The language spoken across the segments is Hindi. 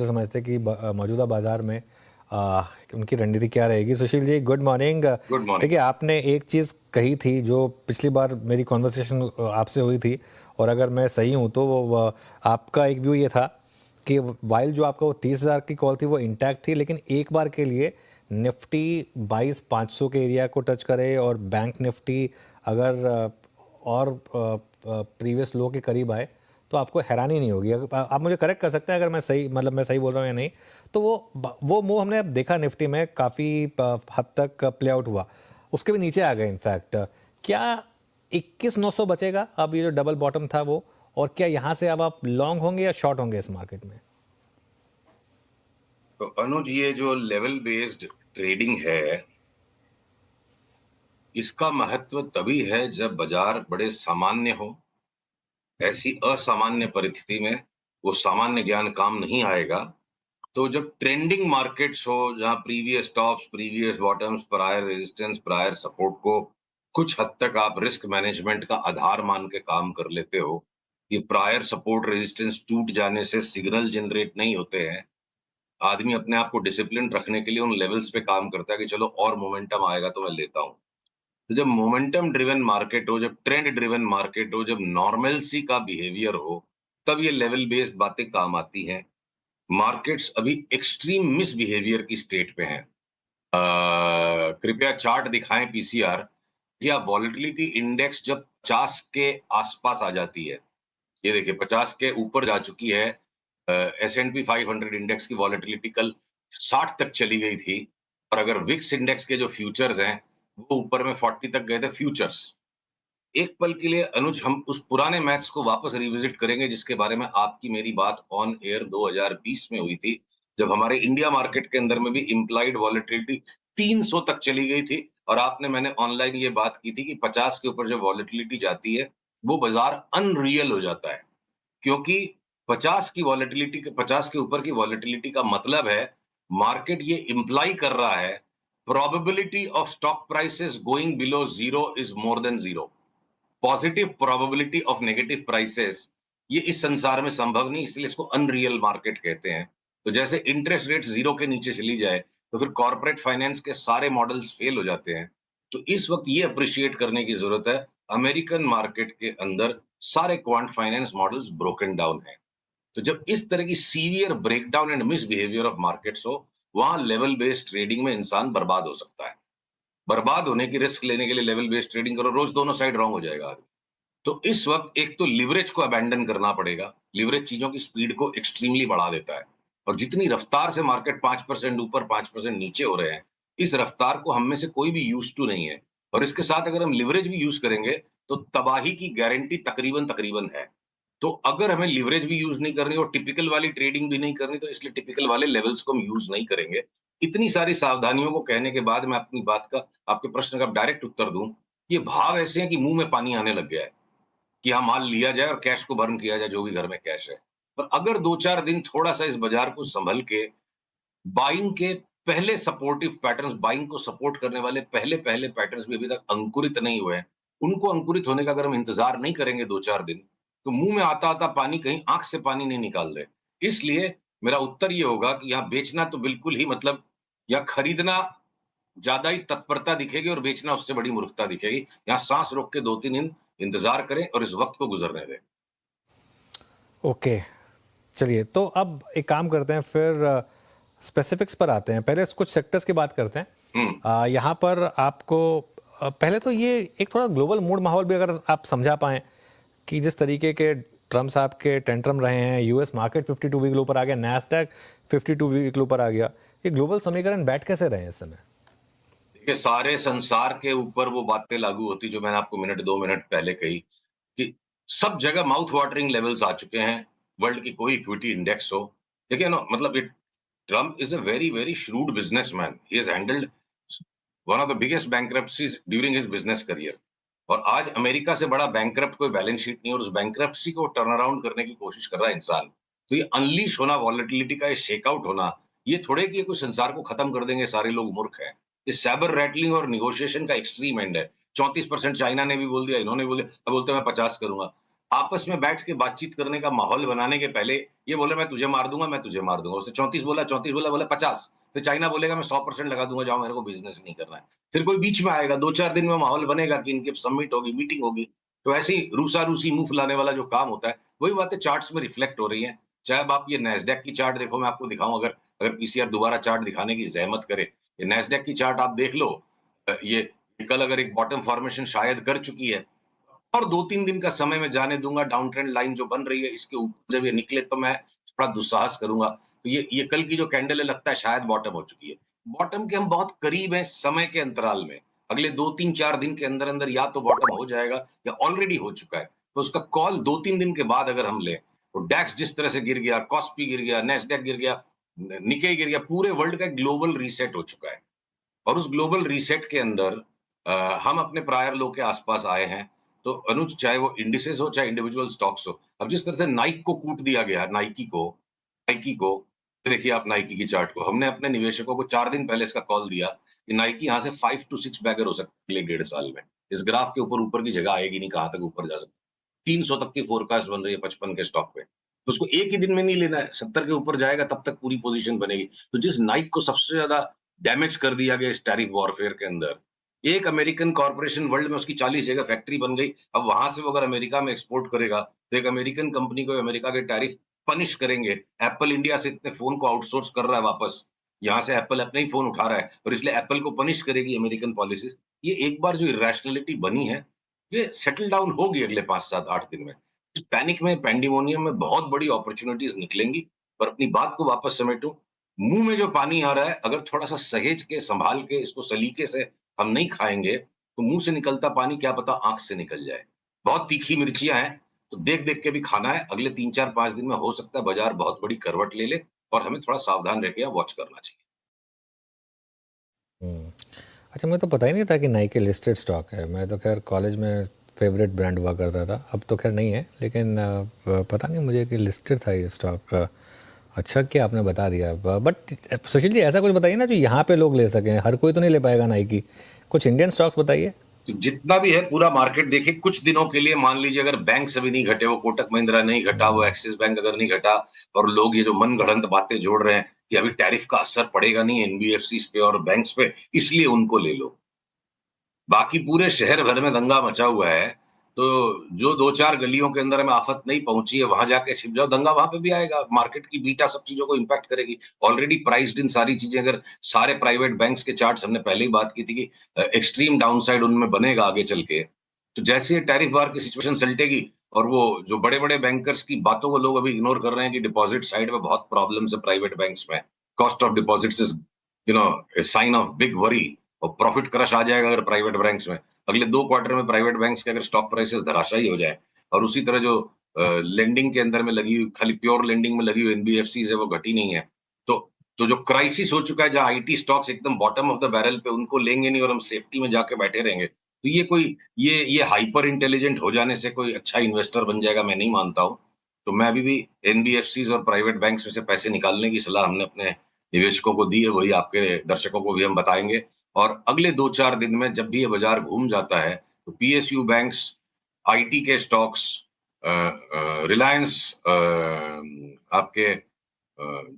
समझते हैं कि मौजूदा बाजार में उनकी रणनीति क्या रहेगी। Sushil ji, good morning. Good morning. देखिए, आपने एक चीज़ कही थी जो पिछली बार मेरी कॉन्वर्सेशन आपसे हुई थी, और अगर मैं सही हूँ तो आपका एक व्यू ये था कि वाइल जो आपका वो 30,000 की कॉल थी वो इंटैक्ट थी, लेकिन एक बार के लिए निफ्टी 22,500 के एरिया को टच करे और बैंक निफ्टी अगर और प्रीवियस लो के करीब आए तो आपको हैरानी नहीं होगी। आप मुझे करेक्ट कर सकते हैं अगर मैं सही, मतलब मैं सही बोल रहा हूँ या नहीं। तो वो मूव हमने अब देखा निफ्टी में काफ़ी हद तक प्ले आउट हुआ, उसके भी नीचे आ गए इनफैक्ट। क्या 21,900 बचेगा अब, ये जो डबल बॉटम था वो, और क्या यहाँ से अब आप लॉन्ग होंगे या शॉर्ट होंगे इस मार्केट में? तो अनुज, ये जो लेवल बेस्ड ट्रेडिंग है, इसका महत्व तभी है जब बाजार बड़े सामान्य हो। ऐसी असामान्य परिस्थिति में वो सामान्य ज्ञान काम नहीं आएगा। तो जब ट्रेंडिंग मार्केट्स हो, जहां previous tops, previous bottoms, prior resistance, prior support को कुछ हद तक आप रिस्क मैनेजमेंट का आधार मान के काम कर लेते हो, ये प्रायर सपोर्ट रेजिस्टेंस टूट जाने से सिग्नल जनरेट नहीं होते हैं। आदमी अपने आप को डिसिप्लिन रखने के लिए उन लेवल्स पे काम करता है कि चलो और मोमेंटम आएगा तो मैं लेता हूं। तो जब मोमेंटम ड्रिवन मार्केट हो, जब ट्रेंड ड्रिवन मार्केट हो, जब नॉर्मलसी का बिहेवियर हो, तब ये लेवल बेस्ड बातें काम आती हैं। मार्केट्स अभी एक्सट्रीम मिस बिहेवियर की स्टेट पे हैं। कृपया चार्ट दिखाएं पीसीआर, या वॉलेटिलिटी इंडेक्स जब 50 के आसपास आ जाती है, ये देखिए 50 के ऊपर जा चुकी है। S&P 500 इंडेक्स की वॉलेटिलिटी कल 60 तक चली गई थी, और अगर विक्स इंडेक्स के जो फ्यूचर्स हैं वो ऊपर में 40 तक गए थे फ्यूचर्स। एक पल के लिए अनुज हम उस पुराने मैथ्स को वापस रिविजिट करेंगे जिसके बारे में आपकी मेरी बात ऑन एयर 2020 में हुई थी, जब हमारे इंडिया मार्केट के अंदर में भी इम्प्लाइड वॉलेटिलिटी 300 तक चली गई थी, और आपने मैंने ऑनलाइन ये बात की थी कि 50 के ऊपर जो वॉलेटिलिटी जाती है वो बाजार अनरियल हो जाता है। क्योंकि 50 के ऊपर की वॉलेटिलिटी का मतलब है मार्केट ये इंप्लाई कर रहा है probability of stock prices going below zero is more than zero. Positive probability of negative prices ये इस संसार में संभव नहीं, इसलिए इसको अनरियल मार्केट कहते हैं। तो जैसे इंटरेस्ट रेट जीरो के नीचे चली जाए तो फिर कॉर्पोरेट फाइनेंस के सारे मॉडल्स फेल हो जाते हैं। तो इस वक्त ये अप्रिशिएट करने की जरूरत है, अमेरिकन मार्केट के अंदर सारे quant finance models broken down है। तो जब इस तरह की severe breakdown and miss behaviour of markets हो, वहां लेवल बेस्ड ट्रेडिंग में इंसान बर्बाद हो सकता है। बर्बाद होने की रिस्क लेने के लिए लेवल बेस्ड ट्रेडिंग करो, रोज दोनों साइड रॉन्ग हो जाएगा आदमी। तो इस वक्त एक तो लिवरेज को अबैंडन करना पड़ेगा। लिवरेज चीजों की स्पीड को एक्सट्रीमली बढ़ा देता है, और जितनी रफ्तार से मार्केट 5% ऊपर 5% नीचे हो रहे हैं, इस रफ्तार को हम में से कोई भी यूज टू नहीं है। और इसके साथ अगर हम लिवरेज भी यूज करेंगे तो तबाही की गारंटी तकरीबन तकरीबन है। तो अगर हमें लिवरेज भी यूज नहीं करनी और टिपिकल वाली ट्रेडिंग भी नहीं करनी, तो इसलिए टिपिकल वाले लेवल्स को हम यूज नहीं करेंगे। इतनी सारी सावधानियों को कहने के बाद मैं अपनी बात का, आपके प्रश्न का डायरेक्ट उत्तर दूं। ये भाव ऐसे हैं कि मुंह में पानी आने लग गया है कि हाँ, माल लिया जाए और कैश को बर्न किया जाए, जो भी घर में कैश है। पर अगर 2-4 दिन थोड़ा सा इस बाजार को संभल के बाइंग के पहले सपोर्टिव पैटर्न्स, बाइंग को सपोर्ट करने वाले पहले पहले पैटर्न्स भी अभी तक अंकुरित नहीं हुए हैं, उनको अंकुरित होने का अगर हम इंतजार नहीं करेंगे 2-4 दिन, तो मुंह में आता आता पानी कहीं आंख से पानी नहीं निकाल दे। इसलिए मेरा उत्तर ये होगा कि यहाँ बेचना तो बिल्कुल ही मतलब, या खरीदना ज्यादा ही तत्परता दिखेगी और बेचना उससे बड़ी मूर्खता दिखेगी। यहाँ सांस रोक के 2-3 दिन इंतजार करें और इस वक्त को गुजरने दें। ओके, चलिए, तो अब एक काम करते हैं, फिर स्पेसिफिक्स पर आते हैं। पहले कुछ सेक्टर्स की बात करते हैं। यहाँ पर आपको पहले तो ये एक थोड़ा ग्लोबल मूड माहौल भी अगर आप समझा पाएं कि जिस तरीके के ट्रम्प साहब के टेंट्रम रहे हैं, यूएस मार्केट 52 वीक ऊपर आ गया, नैस्डैक 52 वीक ऊपर आ गया, ये ग्लोबल समीकरण बैठ कैसे रहे हैं इस समय? देखिए, सारे संसार के ऊपर वो बातें लागू होती जो मैंने आपको मिनट 2 मिनट पहले कही, कि सब जगह माउथ वाटरिंग लेवल्स आ चुके हैं। वर्ल्ड की कोई इक्विटी इंडेक्स हो, देखिए ना, मतलब it Trump is a very very shrewd businessman. He has handled one of the biggest bankruptcies during his business career. और आज अमेरिका से बड़ा बैंकरप्ट कोई बैलेंस शीट नहीं है, और उस बैंकरप्सी को टर्न अराउंड करने की कोशिश कर रहा है इंसान। तो ये अनलीश होना, वॉलेटिलिटी का ये शेकआउट होना, ये थोड़े कि ये कोई संसार को खत्म कर देंगे, सारे लोग मूर्ख हैं। ये सैबर रैटलिंग और निगोशिएशन का एक्सट्रीम एंड है। 34% चाइना ने भी बोल दिया, इन्होंने बोल दिया, अब बोलते हैं मैं 50 करूंगा। आपस में बैठ के बातचीत करने का माहौल बनाने के पहले ये बोले मैं तुझे मार दूंगा, मैं तुझे मार दूंगा, उसने 34 बोला, बोला 50, फिर चाइना बोलेगा मैं 100% लगा दूंगा, जाओ मेरे को बिजनेस नहीं करना है। फिर कोई बीच में आएगा, 2-4 दिन में माहौल बनेगा कि इनकी समिट होगी, मीटिंग होगी। तो ऐसे ही रूसा-रूसी मुंह फुलाने वाला जो काम होता है, वही बातें चार्ट्स में रिफ्लेक्ट हो रही हैं। चाहे अब आप ये नैस्डैक की चार्ट देखो, मैं आपको दिखाऊँ, अगर अगर पीसीआर दोबारा चार्ट दिखाने की ज़हमत करे, ये नैस्डैक की चार्ट आप देख लो। ये कल अगर एक बॉटम फॉर्मेशन शायद कर चुकी है, और 2-3 दिन का समय मैं जाने दूँगा, डाउन ट्रेंड लाइन जो बन रही है इसके ऊपर जब ये निकले तो मैं थोड़ा दुस्साहस करूँगा। तो ये कल की जो कैंडल है लगता है शायद बॉटम हो चुकी है। बॉटम के हम बहुत करीब हैं समय के अंतराल में। अगले 2-3-4 दिन के अंदर-अंदर या तो बॉटम हो जाएगा या ऑलरेडी हो चुका है। तो उसका कॉल 2-3 दिन के बाद अगर हम लें, तो डैक्स जिस तरह से गिर गया, कॉस्पी गिर गया, नैस्डैक गिर गया, निक्केई गिर गया, पूरे वर्ल्ड का एक ग्लोबल रीसेट हो चुका है। और उस ग्लोबल रीसेट के अंदर हम अपने प्रायर लो के आसपास आए हैं। तो अनुज, चाहे वो इंडिसेस हो चाहे इंडिविजुअल स्टॉक्स हो, अब जिस तरह से नाइक को कूट दिया गया, नाइकी को देखिए आप नाइकी की चार्ट को, हमने अपने निवेशकों को 4 दिन पहले इसका कॉल दिया कि नाइकी यहाँ से 5 टू 6 बैगर हो सकती है अगले 1.5 साल में। इस ग्राफ के ऊपर की जगह आएगी नहीं, कहाँ तक ऊपर जा सकती है। 300 तक की फोरकास्ट बन रही है 55 के स्टॉक पे। तो उसको एक ही दिन में नहीं लेना है, 70 के ऊपर जाएगा तब तक पूरी पोजीशन बनेगी। तो जिस नाइक को सबसे ज्यादा डैमेज कर दिया गया इस टैरिफ वॉरफेयर के अंदर, एक अमेरिकन कॉर्पोरेशन वर्ल्ड में उसकी 40 जगह फैक्ट्री बन गई। अब वहां से वो अगर अमेरिका में एक्सपोर्ट करेगा तो एक अमेरिकन कंपनी को अमेरिका के टैरिफ पनिश करेंगे। एप्पल इंडिया से इतने फोन को आउटसोर्स कर रहा है वापस, यहाँ से एप्पल अपने ही फोन उठा रहा है और इसलिए एप्पल को पनिश करेगी अमेरिकन पॉलिसीज। ये एक बार जो इरेशनैलिटी बनी है, ये सेटल डाउन होगी अगले 5-7-8 दिन में। इस पैनिक में, पैंडेमोनियम में बहुत बड़ी अपॉर्चुनिटीज निकलेंगी। पर अपनी बात को वापस समेटूं, मुंह में जो पानी आ रहा है, अगर थोड़ा-सा सहेज के, संभाल के, इसको सलीके से हम नहीं खाएँगे, तो मुँह से निकलता पानी क्या पता आँख से निकल जाए। बहुत तीखी मिर्चियाँ हैं, तो देख-देख के भी खाना है। अगले 3-4-5 दिन में हो सकता है बाज़ार बहुत बड़ी करवट ले ले और हमें थोड़ा सावधान रह के वॉच करना चाहिए। हम्म। अच्छा, मुझे तो पता ही नहीं था कि नाइकी लिस्टेड स्टॉक है। मैं तो खैर कॉलेज में फेवरेट ब्रांड हुआ करता था, अब तो खैर नहीं है, लेकिन पता नहीं मुझे कि लिस्टेड था ये स्टॉक। अच्छा कि आपने बता दिया। बट सुशील जी, ऐसा कुछ बताइए ना जो यहाँ पे लोग ले सकें, हर कोई तो नहीं ले पाएगा नाइकी। कुछ इंडियन स्टॉक्स बताइए। तो जितना भी है पूरा मार्केट देखिए, कुछ दिनों के लिए मान लीजिए अगर बैंक से भी नहीं घटे, वो कोटक महिंद्रा नहीं घटा, वो एक्सिस बैंक अगर नहीं घटा, और लोग ये जो मन गढ़ंत बातें जोड़ रहे हैं कि अभी टैरिफ का असर पड़ेगा नहीं एनबीएफसी पे और बैंक्स पे, इसलिए उनको ले लो। बाकी पूरे शहर भर में दंगा मचा हुआ है। तो जो 2-4 गलियों के अंदर में आफत नहीं पहुंची है, वहां जाके छिप जाओ, दंगा वहां पे भी आएगा। मार्केट की बीटा सब चीजों को इंपैक्ट करेगी। ऑलरेडी प्राइस्ड इन सारी चीजें। अगर सारे प्राइवेट बैंक्स के चार्ट्स, हमने पहले ही बात की थी कि एक्सट्रीम डाउनसाइड उनमें बनेगा आगे चल के। तो जैसे ये टैरिफ वार की सिचुएशन सलटेगी, और वो जो बड़े बड़े बैंकर्स की बातों को लोग अभी इग्नोर कर रहे हैं कि डिपॉजिट साइड में बहुत प्रॉब्लम्स है प्राइवेट बैंक्स में, cost of deposits is sine of big worry, और प्रॉफिट क्रश आ जाएगा अगर प्राइवेट बैंक्स में। अगले 2 क्वार्टर में प्राइवेट बैंक्स के अगर स्टॉक प्राइसेस धराशायी हो जाए, और उसी तरह जो लेंडिंग के अंदर में लगी हुई, खाली प्योर लेंडिंग में लगी हुई एनबीएफसी है वो घटी नहीं है, तो जो क्राइसिस हो चुका है, जहां आईटी स्टॉक्स एकदम बॉटम ऑफ द बैरल पे, उनको लेंगे नहीं और हम सेफ्टी में जाके बैठे रहेंगे, तो ये कोई ये हाइपर इंटेलिजेंट हो जाने से कोई अच्छा इन्वेस्टर बन जाएगा, मैं नहीं मानता हूँ। तो मैं अभी भी एनबीएफसी और प्राइवेट बैंक्स में से पैसे निकालने की सलाह हमने अपने निवेशकों को दी है, वही आपके दर्शकों को भी हम बताएंगे। और अगले 2-4 दिन में जब भी ये बाजार घूम जाता है, तो पीएसयू बैंक्स, आईटी के स्टॉक्स, रिलायंस, आपके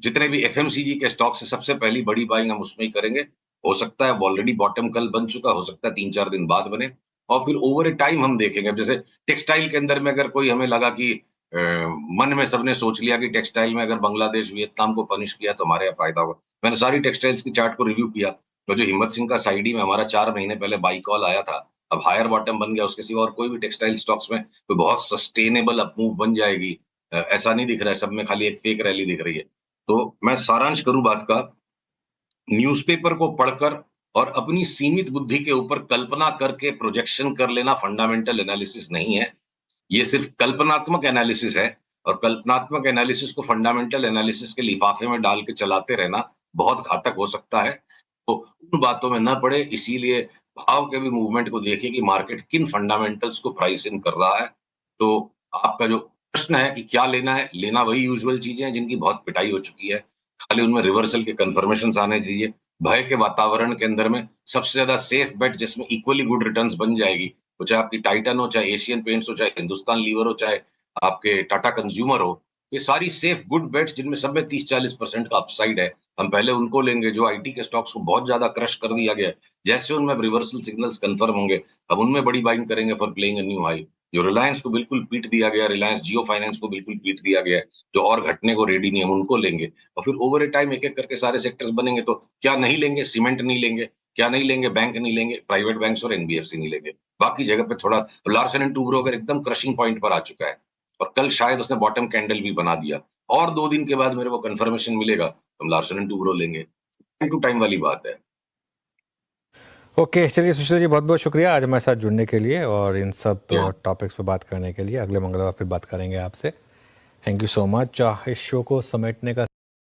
जितने भी एफएमसीजी के स्टॉक्स है, सबसे पहली बड़ी बाइंग हम उसमें ही करेंगे। हो सकता है ऑलरेडी बॉटम कल बन चुका, हो सकता है 3-4 दिन बाद बने, और फिर ओवर ए टाइम हम देखेंगे। अब जैसे टेक्सटाइल के अंदर में अगर कोई हमें लगा कि मन में सबने सोच लिया कि टेक्सटाइल में अगर बांग्लादेश, वियतनाम को पनिश किया तो हमारे यहाँ फायदा होगा। मैंने सारी टेक्सटाइल्स की चार्ट को रिव्यू किया, तो जो हिम्मत सिंह का साइडी में हमारा 4 महीने पहले बाई कॉल आया था, अब हायर बॉटम बन गया। उसके सिवा और कोई भी टेक्सटाइल स्टॉक्स में कोई बहुत सस्टेनेबल अप मूव बन जाएगी, ऐसा नहीं दिख रहा है। सब में खाली एक फेक रैली दिख रही है। तो मैं सारांश करूं बात का, न्यूज़पेपर को पढ़कर और अपनी सीमित बुद्धि के ऊपर कल्पना करके प्रोजेक्शन कर लेना फंडामेंटल एनालिसिस नहीं है। ये सिर्फ कल्पनात्मक एनालिसिस है, और कल्पनात्मक एनालिसिस को फंडामेंटल एनालिसिस के लिफाफे में डाल के चलाते रहना बहुत घातक हो सकता है। तो उन बातों में न पड़े, इसीलिए भाव के भी मूवमेंट को देखिए कि मार्केट किन फंडामेंटल्स को प्राइस इन कर रहा है। तो आपका जो प्रश्न है कि क्या लेना है, लेना वही यूजुअल चीजें हैं जिनकी बहुत पिटाई हो चुकी है। खाली उनमें रिवर्सल के कन्फर्मेशन आने दीजिए। भय के वातावरण के अंदर में सबसे ज्यादा सेफ बेट जिसमें इक्वली गुड रिटर्न्स बन जाएगी, वो चाहे आपकी टाइटन हो, चाहे एशियन पेंट्स हो, चाहे हिंदुस्तान लीवर हो, चाहे आपके टाटा कंज्यूमर हो, ये सारी सेफ गुड बेट्स जिनमें सब में 30-40% का अपसाइड है, हम पहले उनको लेंगे। जो आईटी के स्टॉक्स को बहुत ज्यादा क्रश कर दिया गया है, जैसे उनमें रिवर्सल सिग्नल्स कंफर्म होंगे, अब उनमें बड़ी बाइंग करेंगे for playing a new high. जो रिलायंस को बिल्कुल पीट दिया गया, रिलायंस जियो फाइनेंस को बिल्कुल पीट दिया गया है, जो और घटने को रेडी नहीं है, हम उनको लेंगे। और फिर ओवर ए टाइम एक एक करके सारे सेक्टर्स बनेंगे। तो क्या नहीं लेंगे? सीमेंट नहीं लेंगे, क्या नहीं लेंगे? बैंक नहीं लेंगे, प्राइवेट बैंक्स और एनबीएफसी नहीं लेंगे। बाकी जगह पे थोड़ा लार्सन एंड टूब्रो अगर एकदम क्रशिंग पॉइंट पर आ चुका है और कल शायद उसने बॉटम कैंडल भी बना दिया और 2 दिन के बाद मेरे को कंफर्मेशन मिलेगा, तो हम लार्सन एंड टूब्रो लेंगे। टाइम टू टाइम वाली बात है। ओके, चलिए सुशील जी, बहुत बहुत शुक्रिया आज हमारे साथ जुड़ने के लिए और इन सब Yeah. टॉपिक्स पे बात करने के लिए। अगले मंगलवार फिर बात करेंगे आपसे। थैंक यू सो मच इस शो को समेटने का